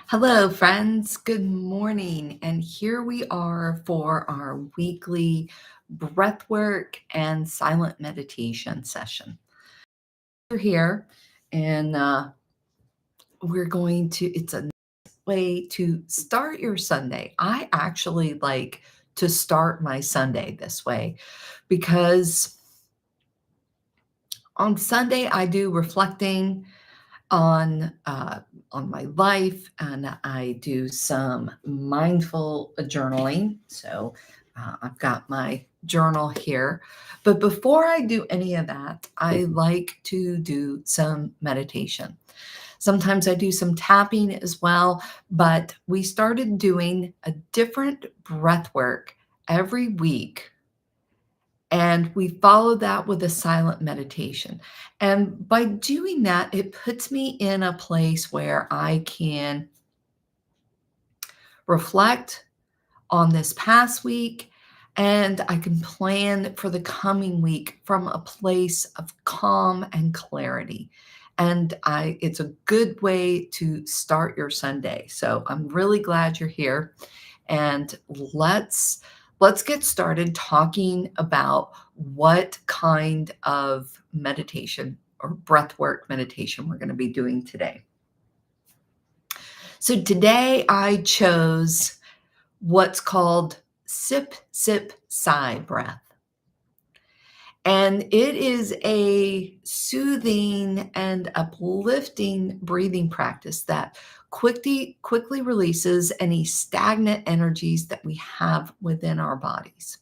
Hello, friends. Good morning. And here we are for our weekly breathwork and silent meditation session. We're here and we're going to, it's a way to start your Sunday. I actually like to start my Sunday this way because on Sunday I do reflecting on my life, and I do some mindful journaling. So I've got my journal here. But before I do any of that, I like to do some meditation. Sometimes I do some tapping as well, but we started doing a different breath work every week, and we follow that with a silent meditation. And by doing that, it puts me in a place where I can reflect on this past week, and I can plan for the coming week from a place of calm and clarity. And it's a good way to start your Sunday. So I'm really glad you're here. And let's get started talking about what kind of meditation or breathwork meditation we're going to be doing today. So today I chose what's called sip, sip, sigh breath. And it is a soothing and uplifting breathing practice that quickly releases any stagnant energies that we have within our bodies.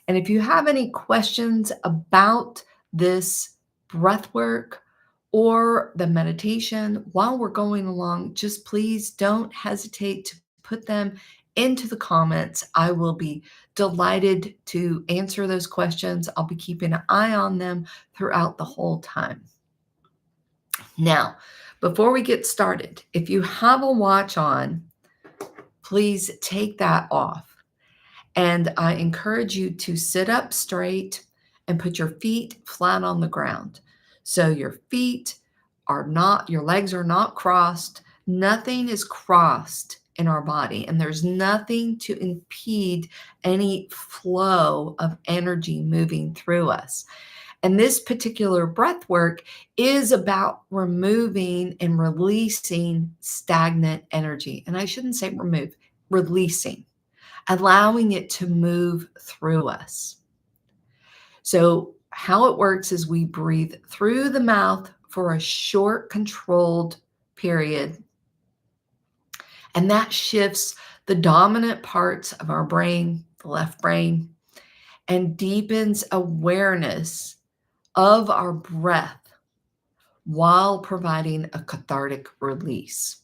And if you have any questions about this breath work or the meditation while we're going along, just please don't hesitate to put them into the comments. I will be delighted to answer those questions. I'll be keeping an eye on them throughout the whole time. Now, before we get started, if you have a watch on, please take that off. And I encourage you to sit up straight and put your feet flat on the ground. So your your legs are not crossed. Nothing is crossed in our body, and there's nothing to impede any flow of energy moving through us. And this particular breath work is about removing and releasing stagnant energy. And I shouldn't say remove, releasing, allowing it to move through us. So how it works is we breathe through the mouth for a short, controlled period, and that shifts the dominant parts of our brain, the left brain, and deepens awareness of our breath while providing a cathartic release.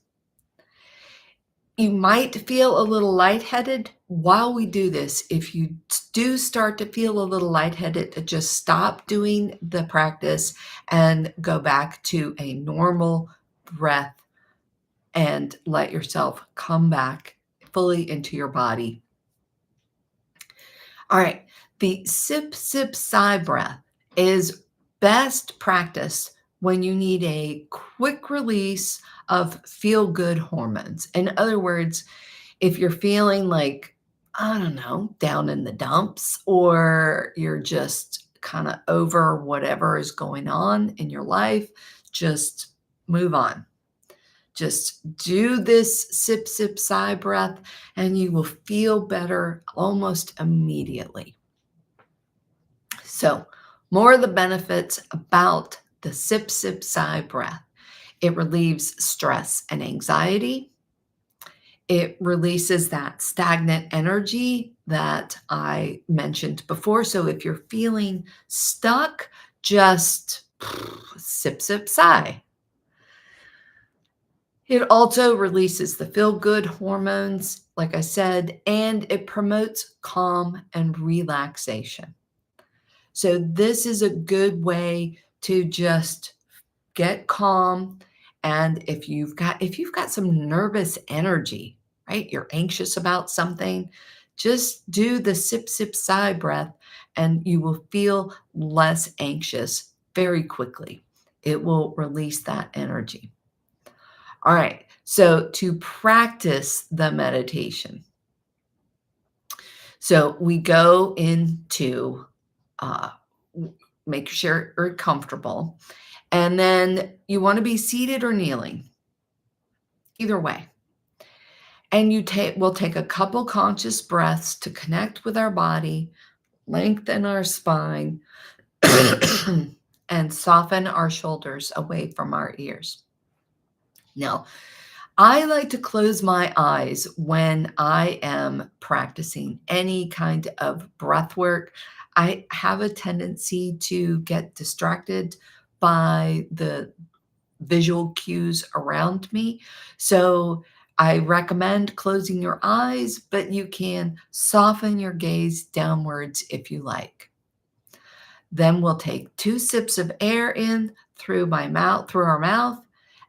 You might feel a little lightheaded while we do this. If you do start to feel a little lightheaded, just stop doing the practice and go back to a normal breath and let yourself come back fully into your body. All right, the sip, sip, sigh breath is best practiced when you need a quick release of feel-good hormones. In other words, if you're feeling like, I don't know, down in the dumps, or you're just kind of over whatever is going on in your life, just move on. Just do this sip, sip, sigh breath, and you will feel better almost immediately. So, more of the benefits about the sip, sip, sigh breath. It relieves stress and anxiety. It releases that stagnant energy that I mentioned before. So if you're feeling stuck, just sip, sip, sigh. It also releases the feel-good hormones, like I said, and it promotes calm and relaxation. So this is a good way to just get calm. And if you've got some nervous energy, right? You're anxious about something, just do the sip, sip, sigh breath, and you will feel less anxious very quickly. It will release that energy. All right. So to practice the meditation, so we go into uh, make sure you're comfortable, and then you want to be seated or kneeling, either way. And we'll take a couple conscious breaths to connect with our body, lengthen our spine, and soften our shoulders away from our ears. Now, I like to close my eyes when I am practicing any kind of breath work. I have a tendency to get distracted by the visual cues around me. So I recommend closing your eyes, but you can soften your gaze downwards if you like. Then we'll take 2 sips of air in through our mouth,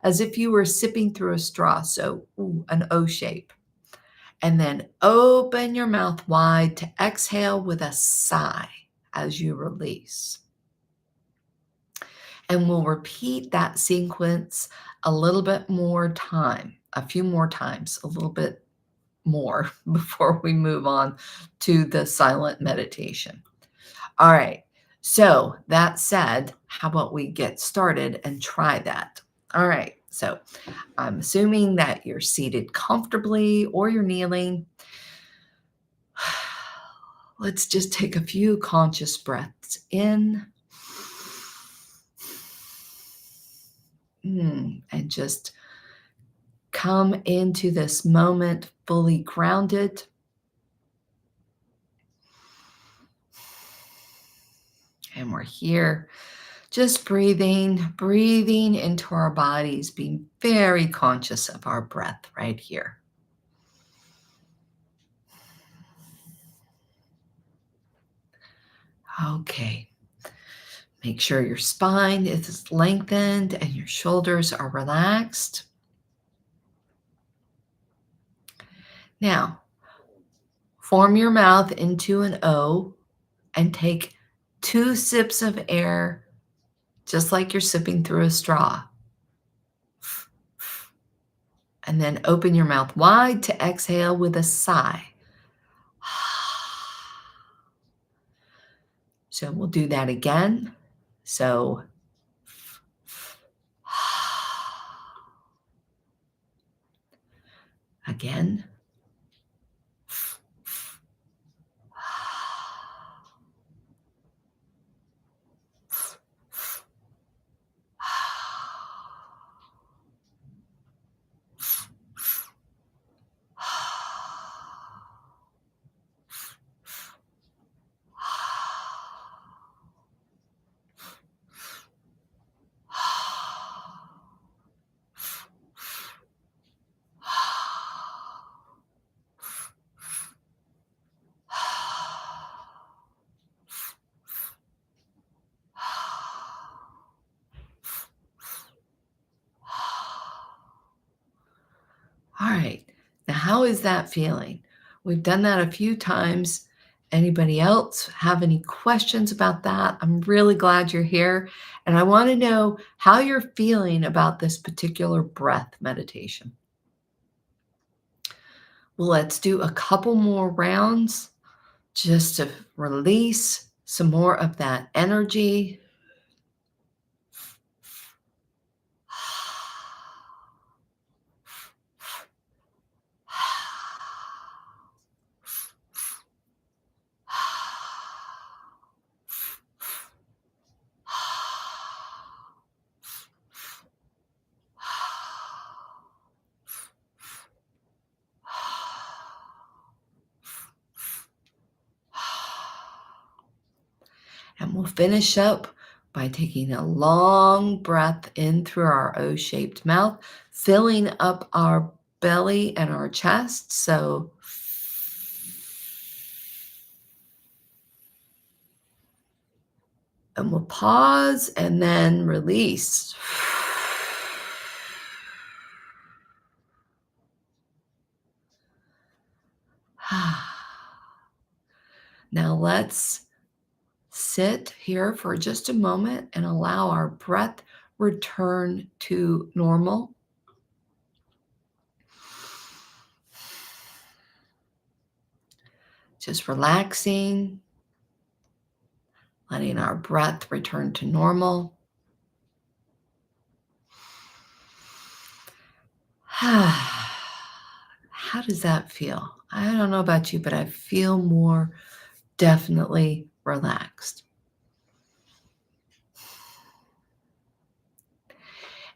as if you were sipping through a straw, so an O shape. And then open your mouth wide to exhale with a sigh as you release. And we'll repeat that sequence a little bit more time, a few more times, a little bit more before we move on to the silent meditation. All right. So that said, how about we get started and try that? All right. So I'm assuming that you're seated comfortably or you're kneeling. Let's just take a few conscious breaths in. And just come into this moment fully grounded. And we're here just breathing into our bodies, being very conscious of our breath right here. Okay. Make sure your spine is lengthened and your shoulders are relaxed. Now, form your mouth into an O and take 2 sips of air, just like you're sipping through a straw. And then open your mouth wide to exhale with a sigh. So we'll do that again. So again. All right. Now, how is that feeling? We've done that a few times. Anybody else have any questions about that? I'm really glad you're here. And I want to know how you're feeling about this particular breath meditation. Well, let's do a couple more rounds just to release some more of that energy. And we'll finish up by taking a long breath in through our O-shaped mouth, filling up our belly and our chest. So, and we'll pause and then release. Now let's sit here for just a moment and allow our breath return to normal. just relaxing, letting our breath return to normal. How does that feel? I don't know about you, but I feel more definitely relaxed.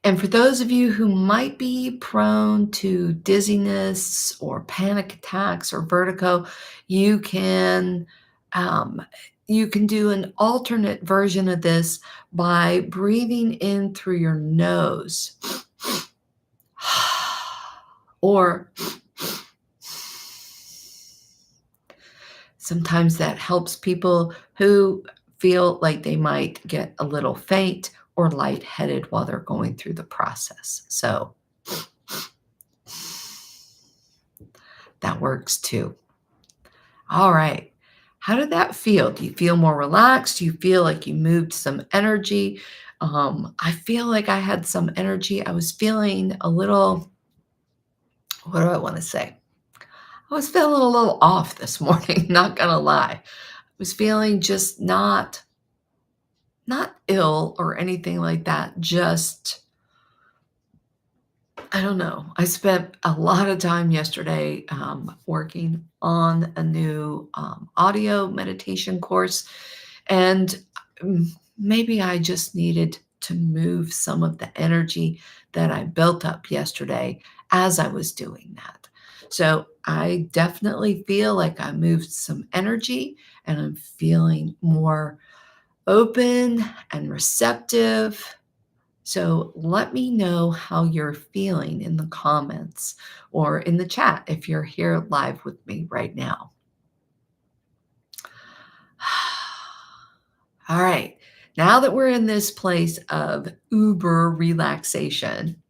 And for those of you who might be prone to dizziness or panic attacks or vertigo, you can um, you can do an alternate version of this by breathing in through your nose, or sometimes that helps people who feel like they might get a little faint or lightheaded while they're going through the process. So that works too. All right. How did that feel? Do you feel more relaxed? Do you feel like you moved some energy? I feel like I had some energy. I was feeling a little, what do I want to say? I was feeling a little off this morning, not gonna lie. I was feeling just not ill or anything like that, just I don't know. I spent a lot of time yesterday working on a new audio meditation course, and maybe I just needed to move some of the energy that I built up yesterday as I was doing that. So I definitely feel like I moved some energy and I'm feeling more open and receptive. So let me know how you're feeling in the comments or in the chat if you're here live with me right now. All right. Now that we're in this place of uber relaxation,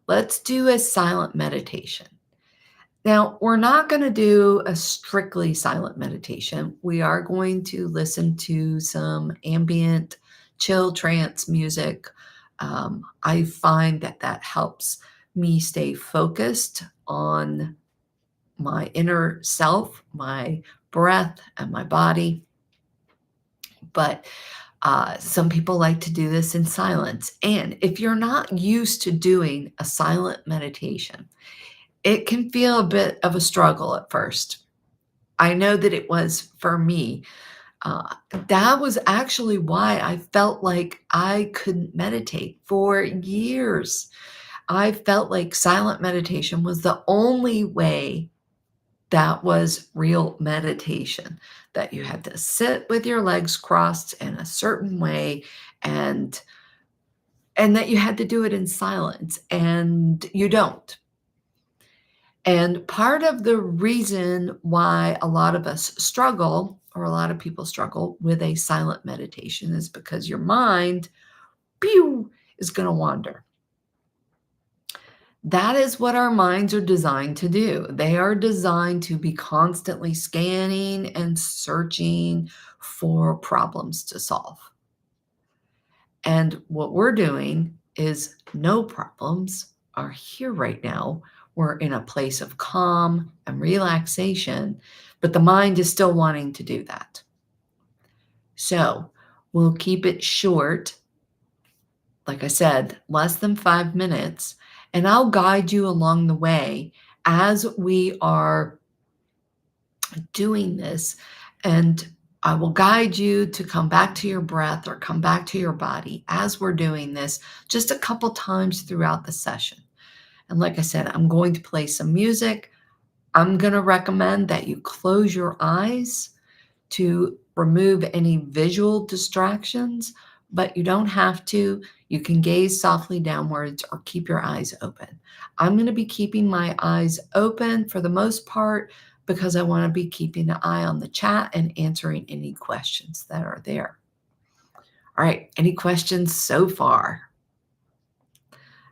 let's do a silent meditation. Now, we're not going to do a strictly silent meditation. We are going to listen to some ambient, chill trance music. I find that that helps me stay focused on my inner self, my breath, and my body. But some people like to do this in silence. And if you're not used to doing a silent meditation, it can feel a bit of a struggle at first. I know that it was for me. That was actually why I felt like I couldn't meditate for years. I felt like silent meditation was the only way that was real meditation, that you had to sit with your legs crossed in a certain way and that you had to do it in silence, and you don't. And part of the reason why a lot of us struggle, or a lot of people struggle with a silent meditation, is because your mind, pew, is going to wander. That is what our minds are designed to do. They are designed to be constantly scanning and searching for problems to solve. And what we're doing is no problems are here right now. We're in a place of calm and relaxation, but the mind is still wanting to do that. So we'll keep it short. Like I said, less than 5 minutes, and I'll guide you along the way as we are doing this. And I will guide you to come back to your breath or come back to your body as we're doing this just a couple times throughout the session. And like I said, I'm going to play some music. I'm going to recommend that you close your eyes to remove any visual distractions, but you don't have to. You can gaze softly downwards or keep your eyes open. I'm going to be keeping my eyes open for the most part because I want to be keeping an eye on the chat and answering any questions that are there. All right, any questions so far?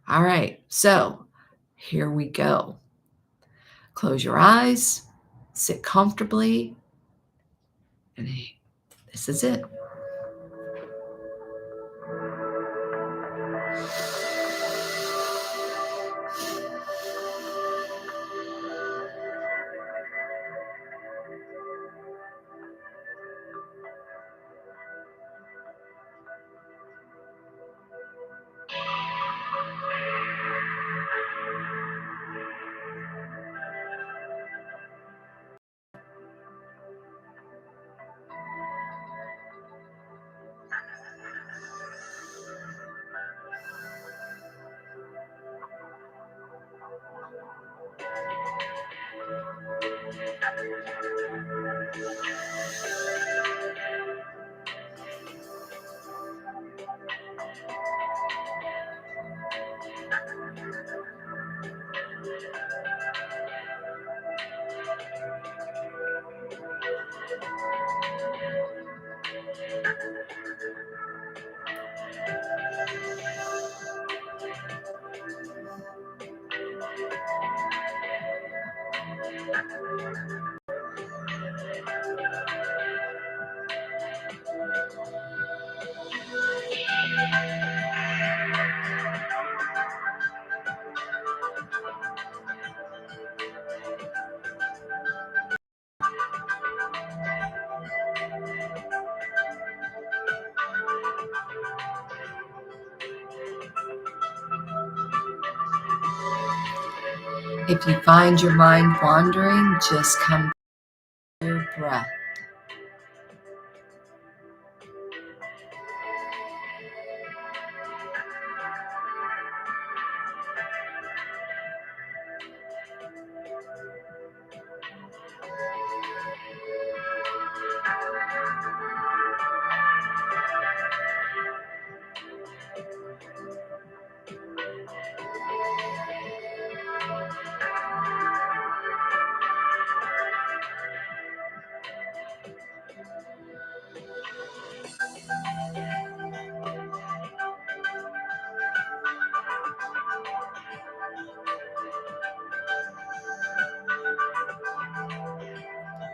All right, so here we go. Close your eyes, sit comfortably, and this is it. If you find your mind wandering, just come to your breath.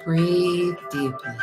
Breathe deeply.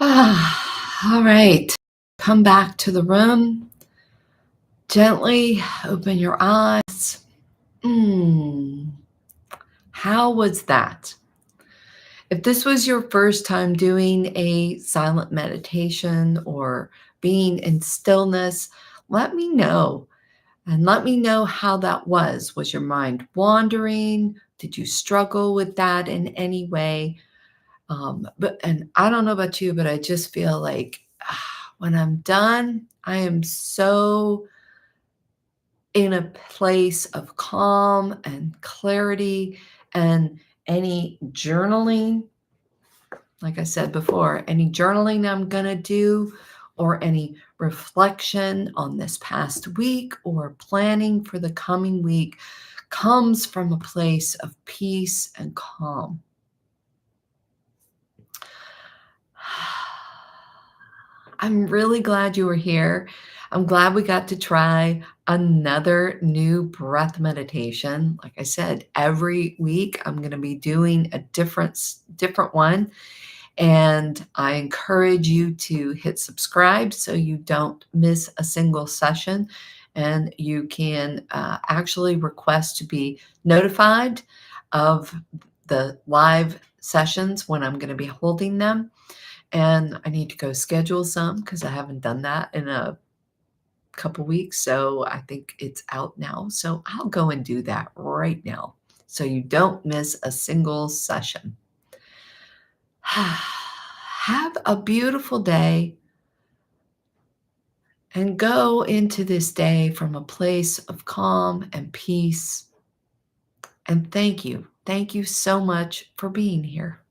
All right. Come back to the room. Gently open your eyes. How was that? If this was your first time doing a silent meditation or being in stillness, let me know. And let me know how that was. Was your mind wandering? Did you struggle with that in any way? And I don't know about you, but I just feel like when I'm done, I am so in a place of calm and clarity, and any journaling, like I said before, any journaling I'm going to do or any reflection on this past week or planning for the coming week comes from a place of peace and calm. I'm really glad you were here. I'm glad we got to try another new breath meditation. Like I said, every week I'm going to be doing a different one. And I encourage you to hit subscribe so you don't miss a single session. and you can actually request to be notified of the live sessions when I'm going to be holding them. And I need to go schedule some because I haven't done that in a couple weeks. So I think it's out now. So I'll go and do that right now so you don't miss a single session. Have a beautiful day and go into this day from a place of calm and peace. And thank you. Thank you so much for being here.